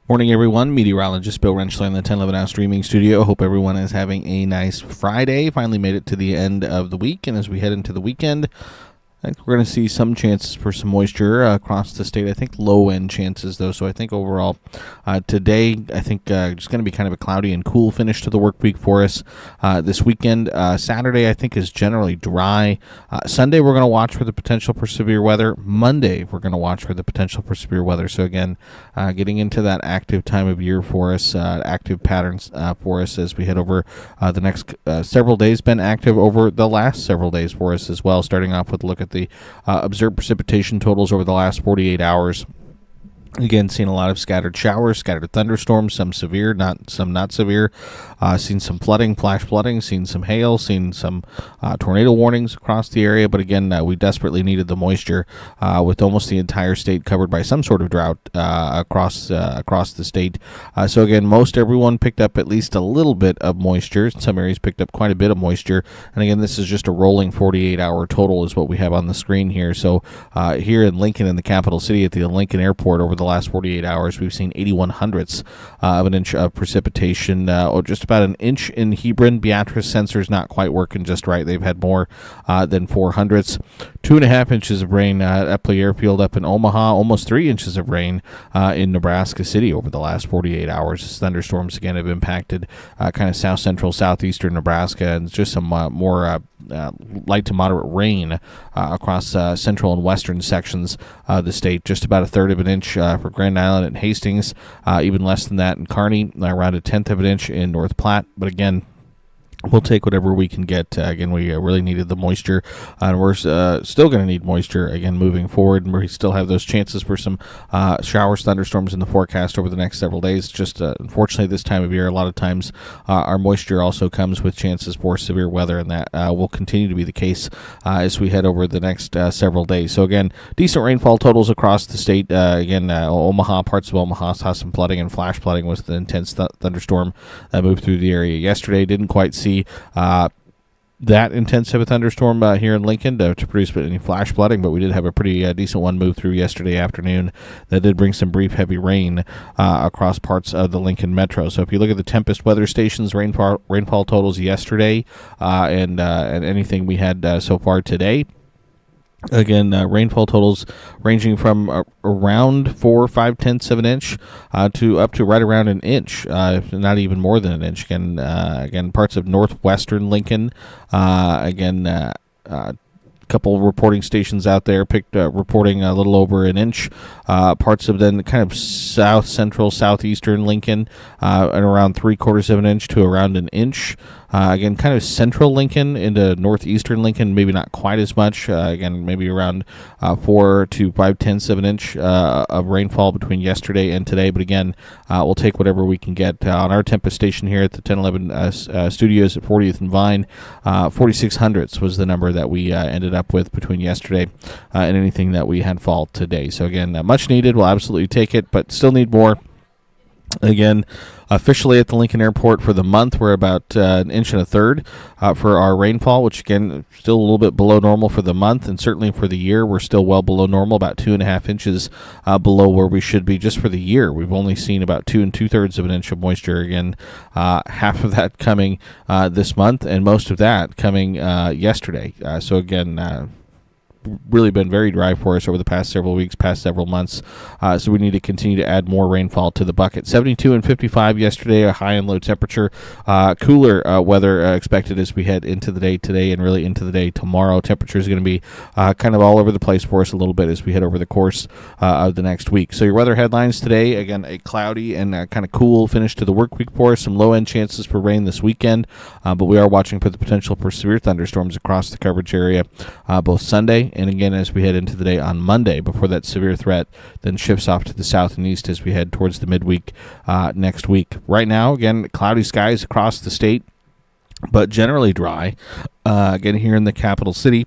Morning, everyone. Meteorologist Bill Rentschler in the 1011 Now streaming studio. Hope everyone is having a nice Friday. Finally made it to the end of the week, and as we head into the weekend, I think we're going to see some chances for some moisture across the state. I think low-end chances, though. So I think overall today, I think just going to be kind of a cloudy and cool finish to the work week for us this weekend. Saturday, I think, is generally dry. Sunday, we're going to watch for the potential for severe weather. Monday, we're going to watch for the potential for severe weather. So again, getting into that active time of year for us, active patterns for us as we head over the next several days. Been active over the last several days for us as well, starting off with a look at the observed precipitation totals over the last 48 hours. Again, seeing a lot of scattered showers, scattered thunderstorms, some severe, some not severe. Seen some flooding, flash flooding, seen some hail, seen some tornado warnings across the area. But again, we desperately needed the moisture with almost the entire state covered by some sort of drought across the state. So again, most everyone picked up at least a little bit of moisture. Some areas picked up quite a bit of moisture. And again, this is just a rolling 48-hour total is what we have on the screen here. So here in Lincoln, in the capital city, at the Lincoln Airport, over the last 48 hours, we've seen 81 hundredths of an inch of precipitation, or just about an inch in Hebron. Beatrice sensors not quite working just right. They've had more than 4 hundredths. 2.5 inches of rain at Epley Airfield up in Omaha. Almost 3 inches of rain in Nebraska City over the last 48 hours. Thunderstorms again have impacted kind of south central, southeastern Nebraska, and just some more light to moderate rain across central and western sections of the state. Just about a third of an inch for Grand Island and Hastings, even less than that in Kearney, around a tenth of an inch in North Platte. But again, we'll take whatever we can get. Again, we really needed the moisture, and we're still going to need moisture, again, moving forward. And we still have those chances for some showers, thunderstorms in the forecast over the next several days. Just unfortunately, this time of year, a lot of times our moisture also comes with chances for severe weather, and that will continue to be the case as we head over the next several days. So again, decent rainfall totals across the state. Again, Omaha, parts of Omaha saw some flooding and flash flooding with the intense thunderstorm that moved through the area yesterday. Didn't quite see that intense of a thunderstorm here in Lincoln to produce any flash flooding, but we did have a pretty decent one move through yesterday afternoon that did bring some brief heavy rain across parts of the Lincoln metro. So if you look at the Tempest weather stations, rainfall totals yesterday and anything we had so far today, again, rainfall totals ranging from around 4 or 5/10 of an inch to up to right around an inch, if not even more than an inch. Again, parts of northwestern Lincoln. Couple reporting stations out there reporting a little over an inch. Parts of then kind of south central, southeastern Lincoln, and around 3/4 of an inch to around an inch. Again, kind of central Lincoln into northeastern Lincoln, maybe not quite as much. Again, maybe around 4 to 5/10 of an inch of rainfall between yesterday and today. But again, we'll take whatever we can get. On our Tempest station here at the 1011 studios at 40th and Vine, 46 hundredths was the number that we ended up with between yesterday and anything that we had fall today. So again, much needed. We'll absolutely take it, but still need more. Again, officially at the Lincoln Airport for the month, we're about an inch and a third for our rainfall, which again, still a little bit below normal for the month, and certainly for the year, we're still well below normal, about 2.5 inches below where we should be just for the year. We've only seen about 2 2/3 of an inch of moisture. Again, half of that coming this month, and most of that coming yesterday. So again, really been very dry for us over the past several weeks, past several months. So we need to continue to add more rainfall to the bucket. 72 and 55 yesterday, a high and low temperature. Cooler weather expected as we head into the day today and really into the day tomorrow. Temperature is going to be kind of all over the place for us a little bit as we head over the course of the next week. So your weather headlines today, again, a cloudy and kind of cool finish to the work week for us. Some low-end chances for rain this weekend, but we are watching for the potential for severe thunderstorms across the coverage area both Sunday and again as we head into the day on Monday, before that severe threat then shifts off to the south and east as we head towards the midweek next week. Right now, again, cloudy skies across the state, but generally dry. Again, here in the capital city,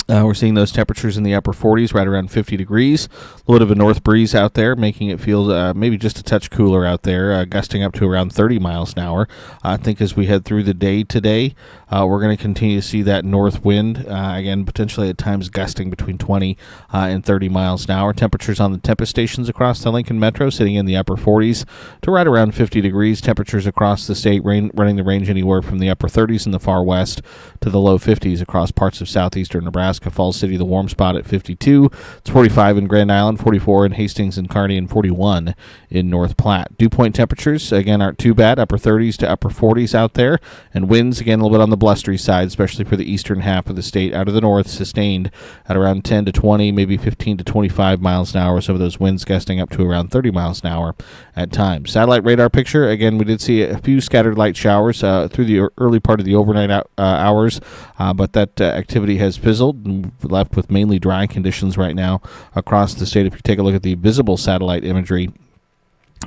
We're seeing those temperatures in the upper 40s, right around 50 degrees. A little bit of a north breeze out there, making it feel maybe just a touch cooler out there, gusting up to around 30 miles an hour. I think as we head through the day today, we're going to continue to see that north wind, again, potentially at times gusting between 20 and 30 miles an hour. Temperatures on the Tempest stations across the Lincoln Metro sitting in the upper 40s to right around 50 degrees. Temperatures across the state running the range anywhere from the upper 30s in the far west to the low 50s across parts of southeastern Nebraska. Falls City, the warm spot at 52. It's 45 in Grand Island, 44 in Hastings and Kearney, and 41 in North Platte. Dew point temperatures, again, aren't too bad. Upper 30s to upper 40s out there. And winds, again, a little bit on the blustery side, especially for the eastern half of the state. Out of the north, sustained at around 10 to 20, maybe 15 to 25 miles an hour. Some of those winds gusting up to around 30 miles an hour at times. Satellite radar picture, again, we did see a few scattered light showers through the early part of the overnight hours, but that activity has fizzled. Left with mainly dry conditions right now across the state. If you take a look at the visible satellite imagery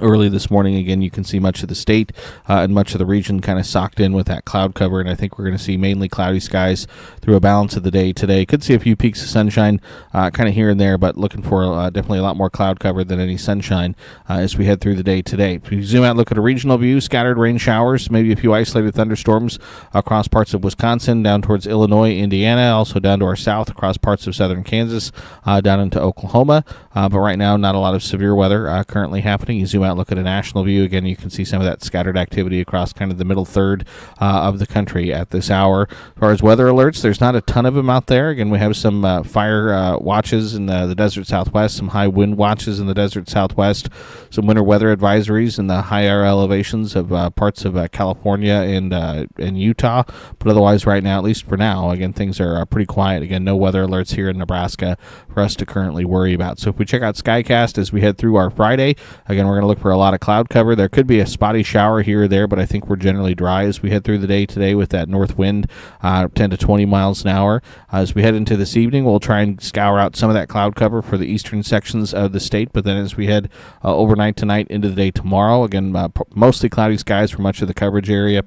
early this morning, again, you can see much of the state and much of the region kind of socked in with that cloud cover, and I think we're going to see mainly cloudy skies through a balance of the day today. Could see a few peaks of sunshine kind of here and there, but looking for definitely a lot more cloud cover than any sunshine as we head through the day today. If you zoom out and look at a regional view, scattered rain showers, maybe a few isolated thunderstorms across parts of Wisconsin, down towards Illinois, Indiana, also down to our south across parts of southern Kansas, down into Oklahoma, but right now not a lot of severe weather currently happening. You zoom out, look at a national view. Again, you can see some of that scattered activity across kind of the middle third of the country at this hour. As far as weather alerts, there's not a ton of them out there. Again, we have some fire watches in the desert southwest, some high wind watches in the desert southwest, some winter weather advisories in the higher elevations of parts of California and Utah. But otherwise, right now, at least for now, again, things are pretty quiet. Again, no weather alerts here in Nebraska for us to currently worry about. So if we check out Skycast as we head through our Friday, again, we're going to look for a lot of cloud cover. There could be a spotty shower here or there, but I think we're generally dry as we head through the day today with that north wind, 10 to 20 miles an hour. As we head into this evening, we'll try and scour out some of that cloud cover for the eastern sections of the state, but then as we head overnight tonight into the day tomorrow, again, mostly cloudy skies for much of the coverage area.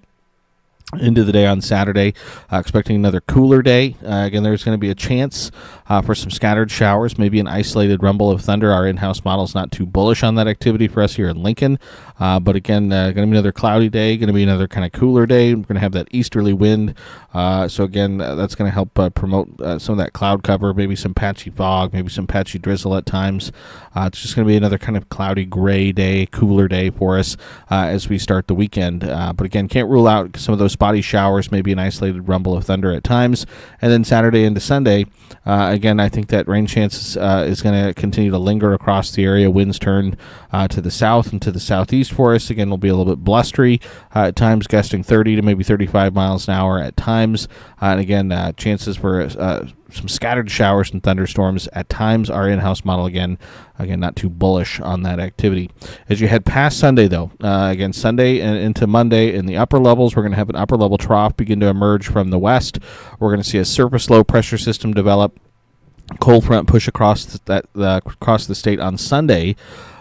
Into the day on Saturday, expecting another cooler day. Again, there's going to be a chance for some scattered showers, maybe an isolated rumble of thunder. Our in-house model is not too bullish on that activity for us here in Lincoln. But again, going to be another cloudy day, going to be another kind of cooler day. We're going to have that easterly wind. So again, that's going to help promote some of that cloud cover, maybe some patchy fog, maybe some patchy drizzle at times. It's just going to be another kind of cloudy gray day, cooler day for us as we start the weekend. But again, can't rule out some of those spotty showers, maybe an isolated rumble of thunder at times. And then Saturday into Sunday, again, I think that rain chances is going to continue to linger across the area. Winds turn to the south and to the southeast for us. Again, it'll be a little bit blustery at times, gusting 30 to maybe 35 miles an hour at times. And again, chances for some scattered showers and thunderstorms at times. Our in-house model, again, not too bullish on that activity. As you head past Sunday, though, again, Sunday and into Monday in the upper levels, we're going to have an upper level trough begin to emerge from the west. We're going to see a surface low pressure system develop. Cold front push across the state on Sunday.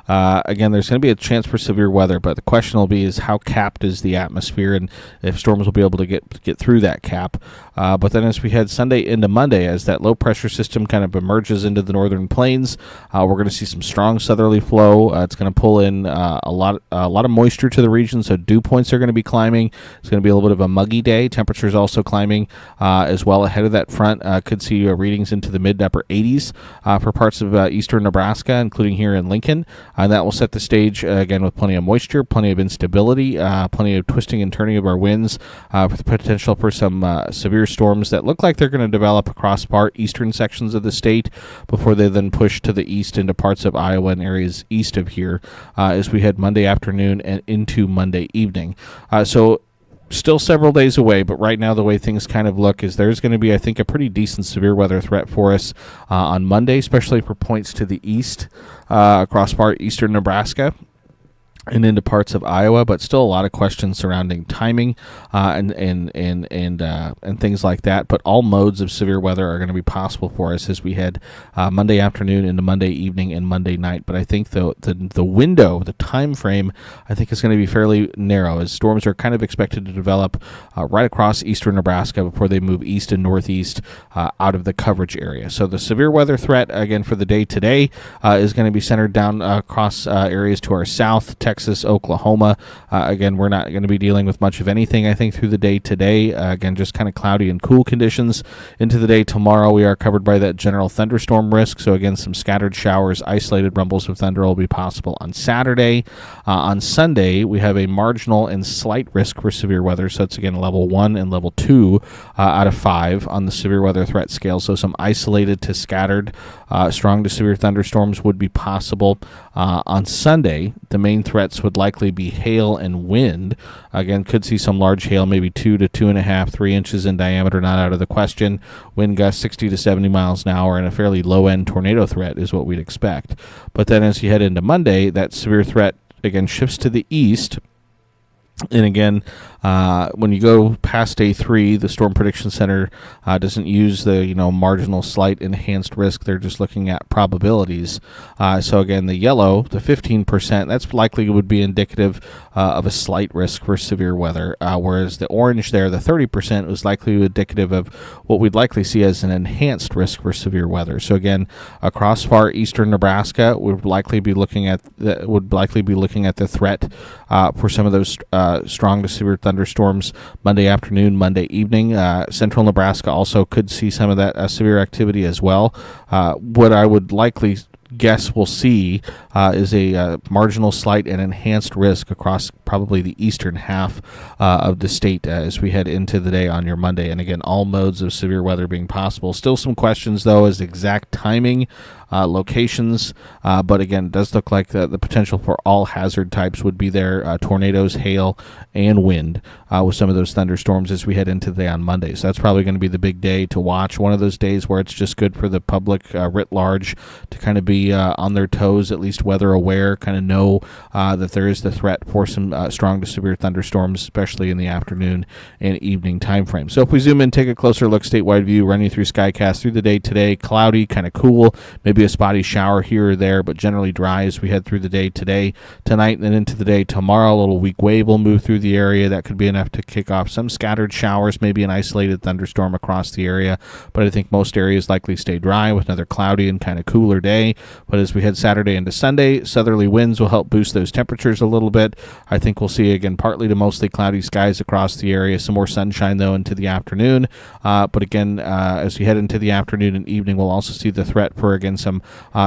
Again, there's going to be a chance for severe weather, but the question will be is how capped is the atmosphere and if storms will be able to get through that cap. But then as we head Sunday into Monday, as that low pressure system kind of emerges into the northern plains, we're going to see some strong southerly flow. It's going to pull in a lot of moisture to the region, so dew points are going to be climbing. It's going to be a little bit of a muggy day. Temperatures also climbing as well ahead of that front. Could see readings into the mid to upper 80s for parts of eastern Nebraska, including here in Lincoln. And that will set the stage, again, with plenty of moisture, plenty of instability, plenty of twisting and turning of our winds, for the potential for some severe storms that look like they're going to develop across eastern sections of the state before they then push to the east into parts of Iowa and areas east of here as we head Monday afternoon and into Monday evening. So still several days away, but right now the way things kind of look is there's going to be, I think, a pretty decent severe weather threat for us on Monday, especially for points to the east across eastern Nebraska. and into parts of Iowa, but still a lot of questions surrounding timing and things like that. But all modes of severe weather are going to be possible for us as we head Monday afternoon into Monday evening and Monday night. But I think the window, the time frame, I think is going to be fairly narrow, as storms are kind of expected to develop right across eastern Nebraska before they move east and northeast out of the coverage area. So the severe weather threat, again, for the day today is going to be centered down across areas to our south, Texas, Oklahoma. Again, we're not going to be dealing with much of anything, I think, through the day today. Again, just kind of cloudy and cool conditions. Into the day tomorrow, we are covered by that general thunderstorm risk. So again, some scattered showers, isolated rumbles of thunder will be possible on Saturday. On Sunday, we have a marginal and slight risk for severe weather. So it's again level 1 and level 2 out of 5 on the severe weather threat scale. So some isolated to scattered, strong to severe thunderstorms would be possible. On Sunday, the main threats would likely be hail and wind. Again, could see some large hail, maybe 2 to 2.5, 3 inches in diameter, not out of the question. Wind gusts 60 to 70 miles an hour, and a fairly low-end tornado threat is what we'd expect. But then as you head into Monday, that severe threat, again, shifts to the east. And again, when you go past day 3, the Storm Prediction Center doesn't use the marginal, slight, enhanced risk. They're just looking at probabilities. So again, the yellow, the 15%, that's likely would be indicative of a slight risk for severe weather, whereas the orange there, the 30%, was likely indicative of what we'd likely see as an enhanced risk for severe weather. So again, across far eastern Nebraska, would likely be looking at the threat for some of those strong to severe thunderstorms Monday afternoon, Monday evening. Central Nebraska also could see some of that severe activity as well. What I would likely guess we'll see is a marginal, slight, and enhanced risk across probably the eastern half of the state as we head into the day on your Monday. And again, all modes of severe weather being possible. Still some questions, though, as exact timing, locations, but again, it does look like the potential for all hazard types would be there, tornadoes, hail, and wind with some of those thunderstorms as we head into the day on Monday. So that's probably going to be the big day to watch. One of those days where it's just good for the public writ large to kind of be on their toes, at least weather aware, kind of know that there is the threat for some strong to severe thunderstorms, especially in the afternoon and evening time frame. So if we zoom in, take a closer look, statewide view, run you through SkyCast through the day today. Cloudy, kind of cool, maybe a spotty shower here or there, but generally dry as we head through the day today, tonight, and then into the day tomorrow. A little weak wave will move through the area. That could be enough to kick off some scattered showers, maybe an isolated thunderstorm across the area, but I think most areas likely stay dry with another cloudy and kind of cooler day. But as we head Saturday into Sunday, southerly winds will help boost those temperatures a little bit. I think we'll see, again, partly to mostly cloudy skies across the area. Some more sunshine, though, into the afternoon. But again, as we head into the afternoon and evening, we'll also see the threat for, again, some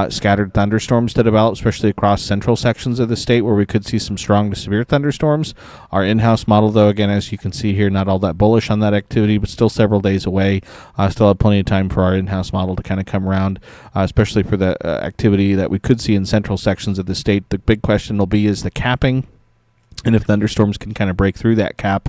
scattered thunderstorms to develop, especially across central sections of the state where we could see some strong to severe thunderstorms. Our in-house model, though, again, as you can see here, not all that bullish on that activity, but still several days away. Still have plenty of time for our in-house model to kind of come around, especially for the activity that we could see in central sections of the state. The big question will be is the capping. And if thunderstorms can kind of break through that cap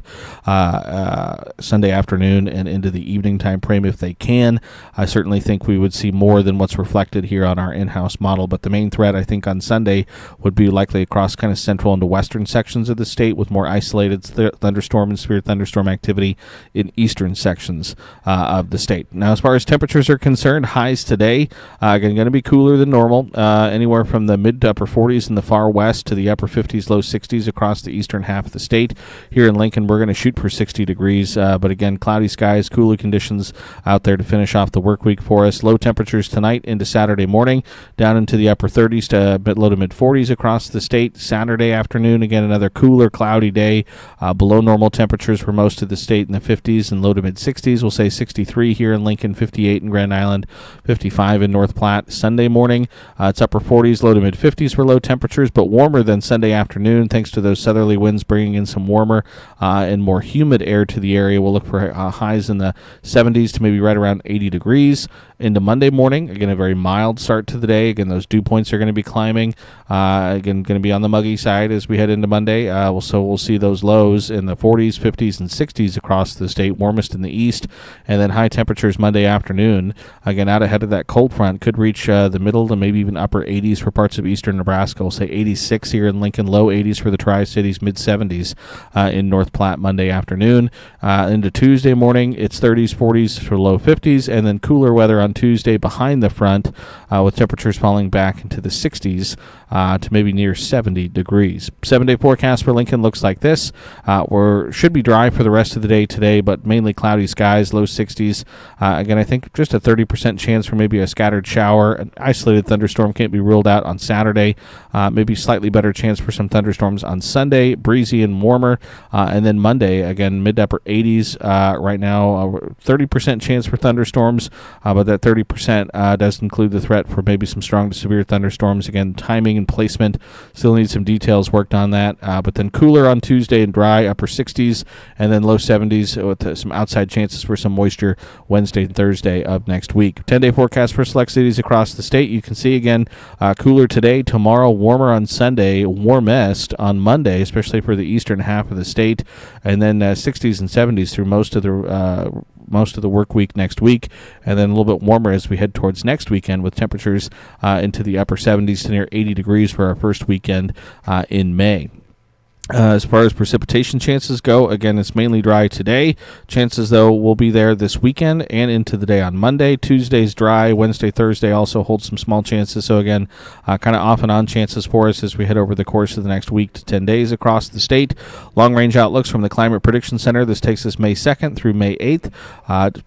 Sunday afternoon and into the evening time frame, if they can, I certainly think we would see more than what's reflected here on our in-house model. But the main threat, I think, on Sunday would be likely across kind of central into western sections of the state, with more isolated thunderstorm and severe thunderstorm activity in eastern sections of the state. Now, as far as temperatures are concerned, highs today, again, going to be cooler than normal, anywhere from the mid to upper 40s in the far west to the upper 50s, low 60s across the eastern half of the state. Here in Lincoln, we're going to shoot for 60 degrees, but again, cloudy skies, cooler conditions out there to finish off the work week for us. Low temperatures tonight into Saturday morning, down into the upper 30s to low to mid 40s across the state. Saturday afternoon, again, another cooler, cloudy day, below normal temperatures for most of the state in the 50s and low to mid 60s. We'll say 63 here in Lincoln, 58 in Grand Island, 55 in North Platte. Sunday morning, it's upper 40s, low to mid 50s for low temperatures, but warmer than Sunday afternoon thanks to those southerly winds bringing in some warmer and more humid air to the area. We'll look for highs in the 70s to maybe right around 80 degrees. Into Monday morning, again, a very mild start to the day. Again, those dew points are going to be climbing. Again, going to be on the muggy side as we head into Monday. So we'll see those lows in the 40s, 50s, and 60s across the state, warmest in the east. And then high temperatures Monday afternoon. Again, out ahead of that cold front, could reach the middle to maybe even upper 80s for parts of eastern Nebraska. We'll say 86 here in Lincoln, low 80s for the Tri-Cities, mid 70s in North Platte Monday afternoon. Into Tuesday morning, it's 30s, 40s for low 50s, and then cooler weather on Tuesday behind the front with temperatures falling back into the 60s to maybe near 70 degrees. 7-day forecast for Lincoln looks like this. Should be dry for the rest of the day today, but mainly cloudy skies, low 60s. Again, I think just a 30% chance for maybe a scattered shower. An isolated thunderstorm can't be ruled out on Saturday. Maybe slightly better chance for some thunderstorms on Sunday, breezy and warmer. And then Monday, again, mid to upper 80s. Right now, 30% chance for thunderstorms, but that 30% does include the threat for maybe some strong to severe thunderstorms. Again, timing and placement, still need some details worked on that. But then cooler on Tuesday and dry, upper 60s, and then low 70s with some outside chances for some moisture Wednesday and Thursday of next week. 10-day forecast for select cities across the state. You can see, again, cooler today, tomorrow, warmer on Sunday, warmest on Monday, especially for the eastern half of the state, and then 60s and 70s through most of the work week next week, and then a little bit warmer as we head towards next weekend with temperatures into the upper 70s to near 80 degrees for our first weekend in May. As far as precipitation chances go, again, it's mainly dry today. Chances, though, will be there this weekend and into the day on Monday. Tuesday's dry. Wednesday, Thursday also hold some small chances. So, again, kind of off and on chances for us as we head over the course of the next week to 10 days across the state. Long-range outlooks from the Climate Prediction Center. This takes us May 2nd through May 8th.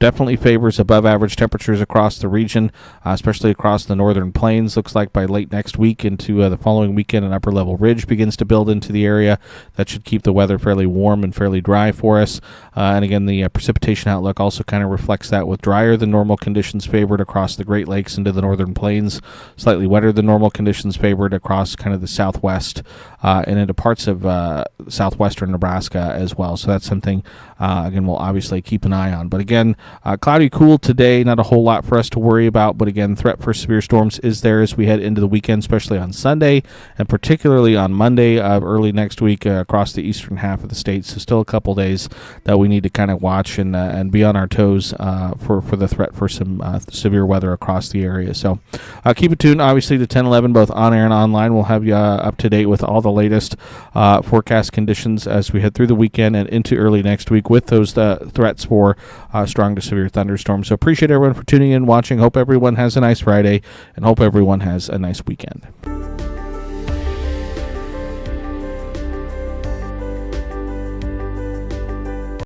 Definitely favors above-average temperatures across the region, especially across the northern plains. Looks like by late next week into the following weekend, an upper-level ridge begins to build into the area. That should keep the weather fairly warm and fairly dry for us. And again, the precipitation outlook also kind of reflects that, with drier than normal conditions favored across the Great Lakes into the northern plains, slightly wetter than normal conditions favored across kind of the southwest and into parts of southwestern Nebraska as well. So that's something, again, we'll obviously keep an eye on. But again, cloudy, cool today, not a whole lot for us to worry about. But again, threat for severe storms is there as we head into the weekend, especially on Sunday and particularly on Monday early next week across the eastern half of the state. So still a couple days that we need to kind of watch and be on our toes for the threat for some severe weather across the area. So keep it tuned, obviously, to 1011, both on air and online. We'll have you up to date with all the latest forecast conditions as we head through the weekend and into early next week with those threats for strong to severe thunderstorms. So appreciate everyone for tuning in, watching. Hope everyone has a nice Friday, and hope everyone has a nice weekend.